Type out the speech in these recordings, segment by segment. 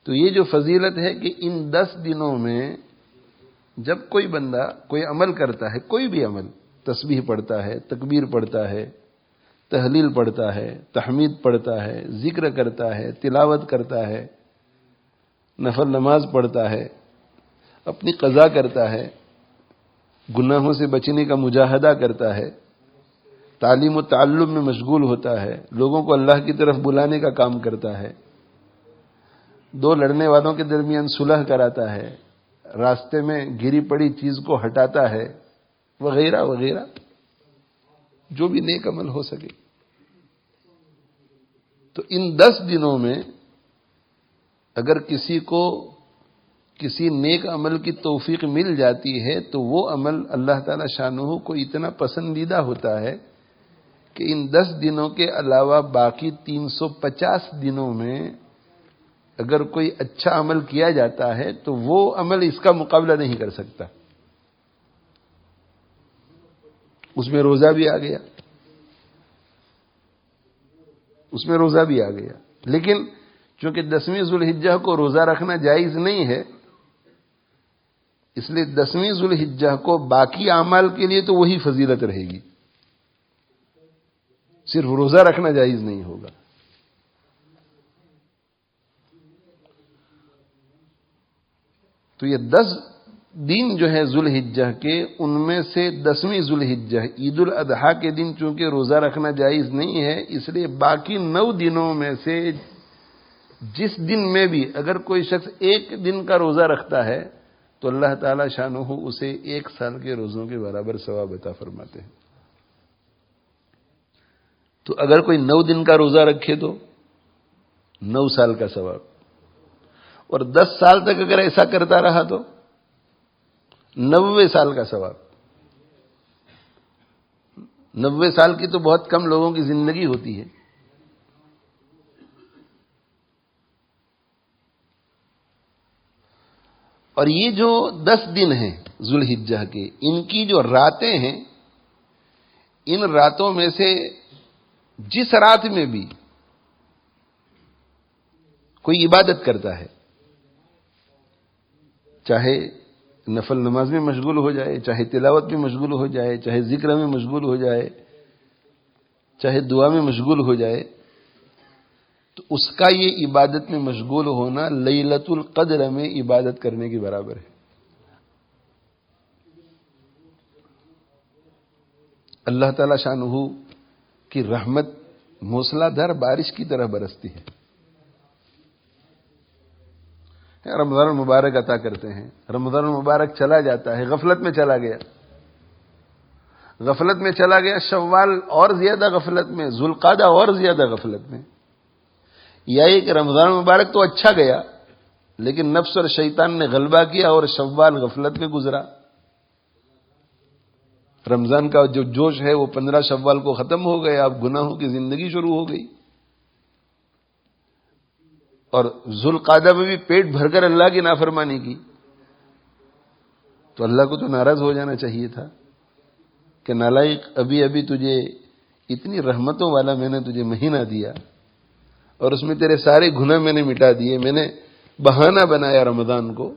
تو یہ جو فضیلت ہے کہ ان 10 دنوں میں جب کوئی بندہ کوئی عمل کرتا ہے، کوئی بھی عمل، تسبیح پڑھتا ہے، تکبیر پڑھتا ہے، تحلیل پڑھتا ہے، تحمید پڑھتا ہے، ذکر کرتا ہے، تلاوت کرتا ہے، نفل نماز پڑھتا ہے، اپنی قضا کرتا ہے، گناہوں سے بچنے کا مجاہدہ کرتا ہے، تعلیم و تعلم میں مشغول ہوتا ہے، لوگوں کو اللہ کی طرف بلانے کا کام کرتا ہے، دو لڑنے والوں کے درمیان صلح کراتا ہے، راستے میں گری پڑی چیز کو ہٹاتا ہے، وغیرہ وغیرہ، جو بھی نیک عمل ہو سکے. تو ان 10 دنوں میں اگر کسی کو کسی نیک عمل کی توفیق مل جاتی ہے تو وہ عمل اللہ تعالی شانہ کو اتنا پسندیدہ ہوتا ہے کہ ان 10 دنوں کے علاوہ باقی 350 دنوں میں اگر کوئی اچھا عمل کیا جاتا ہے تو وہ عمل اس کا مقابلہ نہیں کر سکتا. اس میں روزہ بھی آ گیا، اس میں روزہ بھی آ گیا، لیکن چونکہ 10ویں ذوالحجہ کو روزہ رکھنا جائز نہیں ہے، اس لیے 10ویں ذوالحجہ کو باقی اعمال کے لیے تو وہی فضیلت رہے گی، صرف روزہ رکھنا جائز نہیں ہوگا. تو یہ 10 دن جو ہے ذوالحجہ کے، ان میں سے 10ویں ذوالحجہ عید الاضحیٰ کے دن چونکہ روزہ رکھنا جائز نہیں ہے، اس لیے باقی 9 دنوں میں سے جس دن میں بھی اگر کوئی شخص ایک دن کا روزہ رکھتا ہے تو اللہ تعالی شانہ اسے 1 سال کے روزوں کے برابر ثواب عطا فرماتے ہیں. تو اگر کوئی 9 دن کا روزہ رکھے تو 9 سال کا ثواب، اور 10 سال تک اگر ایسا کرتا رہا تو 90 سال کا ثواب. 90 سال کی تو بہت کم لوگوں کی زندگی ہوتی ہے. اور یہ جو 10 دن ہیں ذوالحجہ کے، ان کی جو راتیں ہیں، ان راتوں میں سے جس رات میں بھی کوئی عبادت کرتا ہے، چاہے نفل نماز میں مشغول ہو جائے، چاہے تلاوت میں مشغول ہو جائے، چاہے ذکر میں مشغول ہو جائے، چاہے دعا میں مشغول ہو جائے، تو اس کا یہ عبادت میں مشغول ہونا لیلۃ القدر میں عبادت کرنے کے برابر ہے. اللہ تعالی شانہ کی رحمت موسلا دھار بارش کی طرح برستی ہے. رمضان المبارک عطا کرتے ہیں، رمضان المبارک چلا جاتا ہے، غفلت میں چلا گیا، غفلت میں چلا گیا، شوال اور زیادہ غفلت میں، ذوالقعدہ اور زیادہ غفلت میں. یا یہ کہ رمضان المبارک تو اچھا گیا لیکن نفس اور شیطان نے غلبہ کیا اور شوال غفلت میں گزرا. رمضان کا جو جوش ہے وہ 15 شوال کو ختم ہو گیا، اب گناہوں کی زندگی شروع ہو گئی. اور ذوالقعدہ میں بھی پیٹ بھر کر اللہ کی نافرمانی کی، تو اللہ کو تو ناراض ہو جانا چاہیے تھا کہ نالائق، ابھی ابھی تجھے اتنی رحمتوں والا میں نے تجھے مہینہ دیا اور اس میں تیرے سارے گناہ میں نے مٹا دیے، میں نے بہانہ بنایا رمضان کو،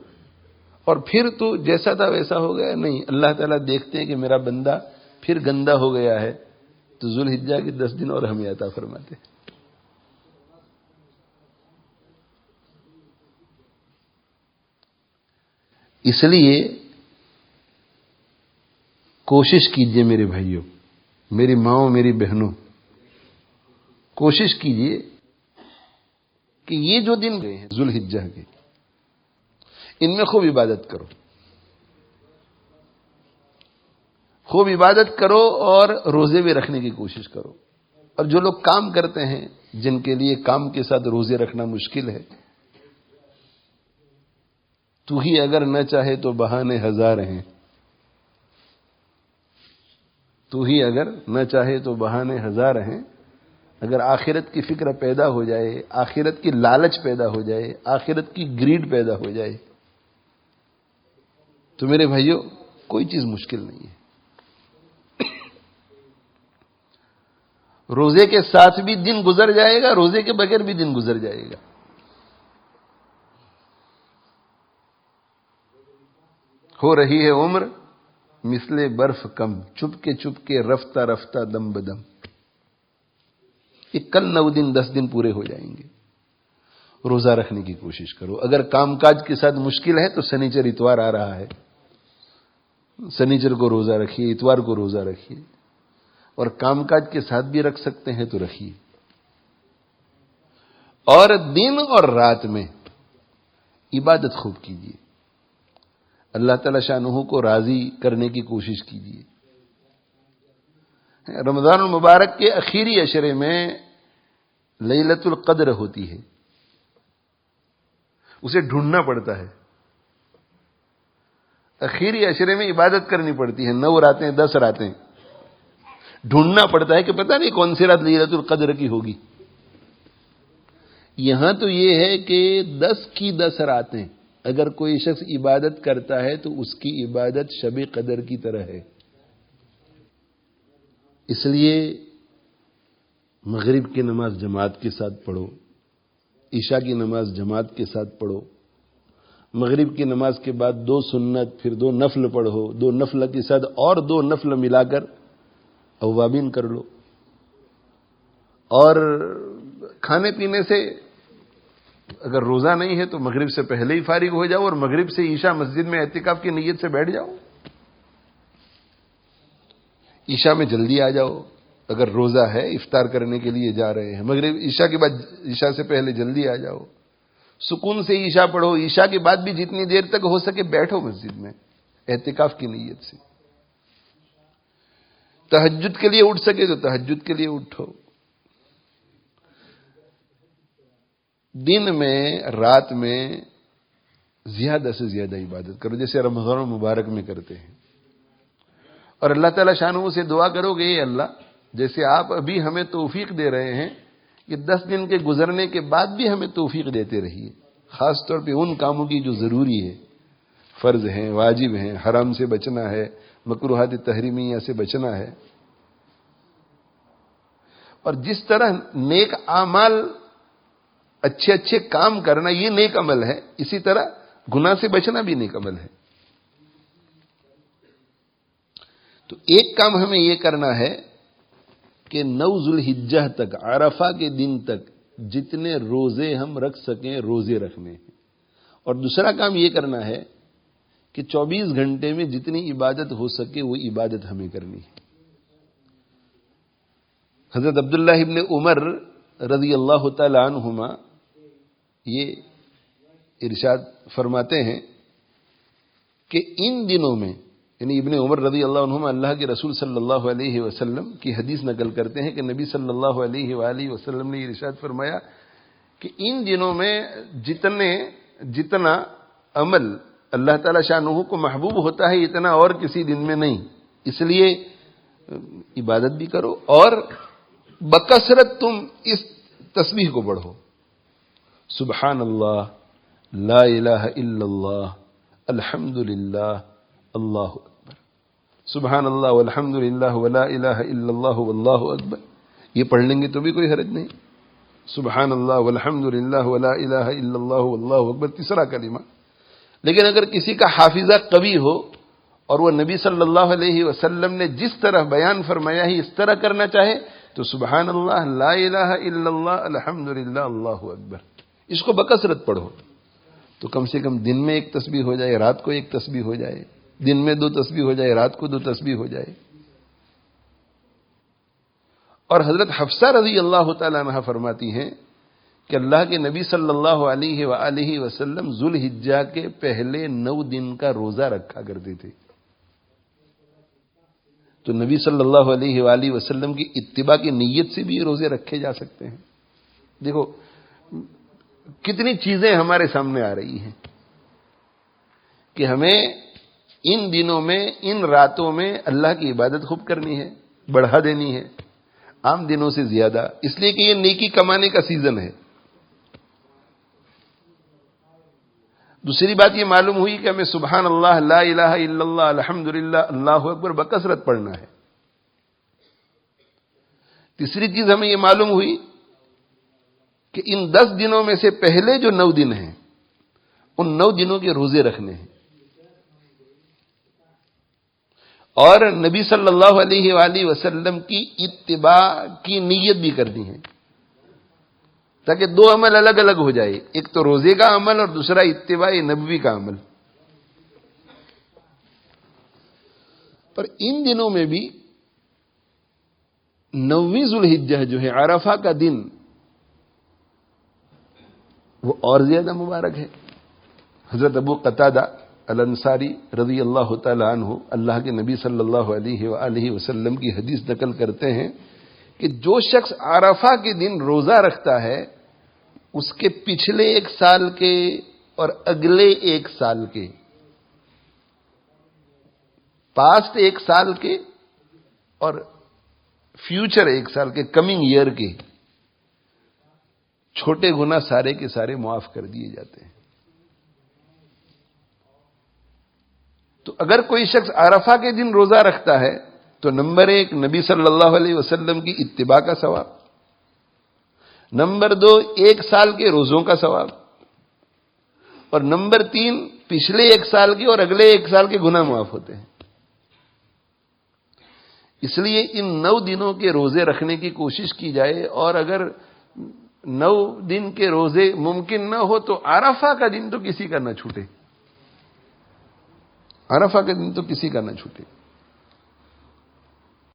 اور پھر تو جیسا تھا ویسا ہو گیا. نہیں، اللہ تعالیٰ دیکھتے ہیں کہ میرا بندہ پھر گندا ہو گیا ہے تو ذوالحجہ کے 10 دن اور ہمیں عطا فرماتے ہیں. اس لیے کوشش کیجئے میرے بھائیوں، میری ماؤں، میری بہنوں، کوشش کیجئے کہ یہ جو دن گئے ہیں ذوالحجہ کے، ان میں خوب عبادت کرو، خوب عبادت کرو اور روزے بھی رکھنے کی کوشش کرو. اور جو لوگ کام کرتے ہیں، جن کے لیے کام کے ساتھ روزے رکھنا مشکل ہے، تو ہی اگر نہ چاہے تو بہانے ہزار ہیں، تو ہی اگر نہ چاہے تو بہانے ہزار ہیں. اگر آخرت کی فکر پیدا ہو جائے، آخرت کی لالچ پیدا ہو جائے، آخرت کی گریڈ پیدا ہو جائے تو میرے بھائیوں کوئی چیز مشکل نہیں ہے. روزے کے ساتھ بھی دن گزر جائے گا، روزے کے بغیر بھی دن گزر جائے گا. ہو رہی ہے عمر مثل برف کم، چپ کے رفتہ رفتہ دم بدم. یہ کل 9 دن 10 دن پورے ہو جائیں گے. روزہ رکھنے کی کوشش کرو. اگر کام کاج کے ساتھ مشکل ہے تو سنیچر اتوار آ رہا ہے، سنیچر کو روزہ رکھیے، اتوار کو روزہ رکھیے. اور کام کاج کے ساتھ بھی رکھ سکتے ہیں تو رکھیے. اور دن اور رات میں عبادت خوب کیجیے. اللہ تعالی شانہ کو راضی کرنے کی کوشش کیجیے. رمضان المبارک کے اخیری عشرے میں لیلۃ القدر ہوتی ہے، اسے ڈھونڈنا پڑتا ہے. اخیری عشرے میں عبادت کرنی پڑتی ہے، 9 راتیں 10 راتیں ڈھونڈنا پڑتا ہے کہ پتہ نہیں کون سی رات لیلۃ القدر کی ہوگی. یہاں تو یہ ہے کہ 10 کی 10 راتیں اگر کوئی شخص عبادت کرتا ہے تو اس کی عبادت شب قدر کی طرح ہے. اس لیے مغرب کی نماز جماعت کے ساتھ پڑھو، عشاء کی نماز جماعت کے ساتھ پڑھو، مغرب کی نماز کے بعد 2 سنت پھر 2 نفل پڑھو، 2 نفل کے ساتھ اور 2 نفل ملا کر اوابین کر لو. اور کھانے پینے سے اگر روزہ نہیں ہے تو مغرب سے پہلے ہی فارغ ہو جاؤ اور مغرب سے عشاء مسجد میں اعتکاف کی نیت سے بیٹھ جاؤ. عشاء میں جلدی آ جاؤ. اگر روزہ ہے افطار کرنے کے لیے جا رہے ہیں، مغرب عشاء کے بعد، عشاء سے پہلے جلدی آ جاؤ. سکون سے عشاء پڑھو. عشاء کے بعد بھی جتنی دیر تک ہو سکے بیٹھو مسجد میں اعتکاف کی نیت سے. تہجد کے لیے اٹھ سکے تو تہجد کے لیے اٹھو. دن میں رات میں زیادہ سے زیادہ عبادت کرو جیسے رمضان المبارک میں کرتے ہیں. اور اللہ تعالی شانہ سے دعا کرو گے، اے اللہ جیسے آپ ابھی ہمیں توفیق دے رہے ہیں، یہ 10 دن کے گزرنے کے بعد بھی ہمیں توفیق دیتے رہیے، خاص طور پہ ان کاموں کی جو ضروری ہے، فرض ہیں، واجب ہیں، حرام سے بچنا ہے، مکروہات تحریمیہ سے بچنا ہے. اور جس طرح نیک اعمال، اچھے اچھے کام کرنا یہ نیک عمل ہے، اسی طرح گناہ سے بچنا بھی نیک عمل ہے. تو ایک کام ہمیں یہ کرنا ہے کہ 9 ذوالحجہ تک، عرفہ کے دن تک جتنے روزے ہم رکھ سکیں روزے رکھنے ہیں. اور دوسرا کام یہ کرنا ہے کہ 24 گھنٹے میں جتنی عبادت ہو سکے وہ عبادت ہمیں کرنی ہے. حضرت عبداللہ ابن عمر رضی اللہ تعالی عنہما یہ ارشاد فرماتے ہیں کہ ان دنوں میں، یعنی ابن عمر رضی اللہ عنہما اللہ کے رسول صلی اللہ علیہ وسلم کی حدیث نقل کرتے ہیں کہ نبی صلی اللہ علیہ وآلہ وسلم نے یہ ارشاد فرمایا کہ ان دنوں میں جتنا عمل اللہ تعالی شانہ کو محبوب ہوتا ہے اتنا اور کسی دن میں نہیں. اس لیے عبادت بھی کرو اور بکثرت تم اس تسبیح کو بڑھو. سبحان اللہ، لا الہ الا اللہ، الحمد للہ، اللہ اکبر. سبحان اللہ والحمد للہ ولا الہ الا اللہ واللہ اکبر. یہ پڑھ لیں گے تو بھی کوئی حرج نہیں. سبحان اللہ والحمد للہ ولا الہ الا اللہ واللہ اکبر تیسرا کلمہ. لیکن اگر کسی کا حافظہ قوی ہو اور وہ نبی صلی اللہ علیہ وسلم نے جس طرح بیان فرمایا ہے اس طرح کرنا چاہے تو سبحان اللہ، لا الہ الا اللہ، الحمد للہ، اللہ اکبر، اس کو بکثرت پڑھو. تو کم سے کم دن میں ایک تسبیح ہو جائے، رات کو ایک تسبیح ہو جائے، دن میں 2 تسبیح ہو جائے، رات کو 2 تسبیح ہو جائے. اور حضرت حفصہ رضی اللہ تعالیٰ عنہ فرماتی ہیں کہ اللہ کے نبی صلی اللہ علیہ وآلہ وسلم ذوالحجہ کے پہلے 9 دن کا روزہ رکھا کرتے تھے. تو نبی صلی اللہ علیہ وآلہ وسلم کی اتباع کی نیت سے بھی یہ روزے رکھے جا سکتے ہیں. دیکھو کتنی چیزیں ہمارے سامنے آ رہی ہیں کہ ہمیں ان دنوں میں، ان راتوں میں اللہ کی عبادت خوب کرنی ہے، بڑھا دینی ہے عام دنوں سے زیادہ، اس لیے کہ یہ نیکی کمانے کا سیزن ہے. دوسری بات یہ معلوم ہوئی کہ ہمیں سبحان اللہ، لا الہ الا اللہ، الحمد للہ، اللہ اکبر بکثرت پڑھنا ہے. تیسری چیز ہمیں یہ معلوم ہوئی کہ ان 10 دنوں میں سے پہلے جو 9 دن ہیں ان 9 دنوں کے روزے رکھنے ہیں. اور نبی صلی اللہ علیہ وآلہ وسلم کی اتباع کی نیت بھی کرنی ہے، تاکہ دو عمل الگ الگ ہو جائے، ایک تو روزے کا عمل اور دوسرا اتباع نبوی کا عمل۔ پر ان دنوں میں بھی 9ویں ذوالحجہ جو ہے عرفہ کا دن، وہ اور زیادہ مبارک ہے۔ حضرت ابو قتادہ الانصاری رضی اللہ تعالی عنہ اللہ کے نبی صلی اللہ علیہ وآلہ وسلم کی حدیث نقل کرتے ہیں کہ جو شخص عرفہ کے دن روزہ رکھتا ہے، اس کے پچھلے 1 سال کے اور اگلے 1 سال کے، پاسٹ 1 سال کے اور فیوچر 1 سال کے، کمنگ ایئر کے چھوٹے گناہ سارے کے سارے معاف کر دیے جاتے ہیں۔ تو اگر کوئی شخص عرفہ کے دن روزہ رکھتا ہے تو نمبر 1 نبی صلی اللہ علیہ وسلم کی اتباع کا ثواب، نمبر 2 1 سال کے روزوں کا ثواب، اور نمبر 3 پچھلے 1 سال کے اور اگلے 1 سال کے گناہ معاف ہوتے ہیں۔ اس لیے ان 9 دنوں کے روزے رکھنے کی کوشش کی جائے، اور اگر 9 دن کے روزے ممکن نہ ہو تو عرفہ کا دن تو کسی کا نہ چھوٹے، عرفہ کا دن تو کسی کا نہ چھوٹے۔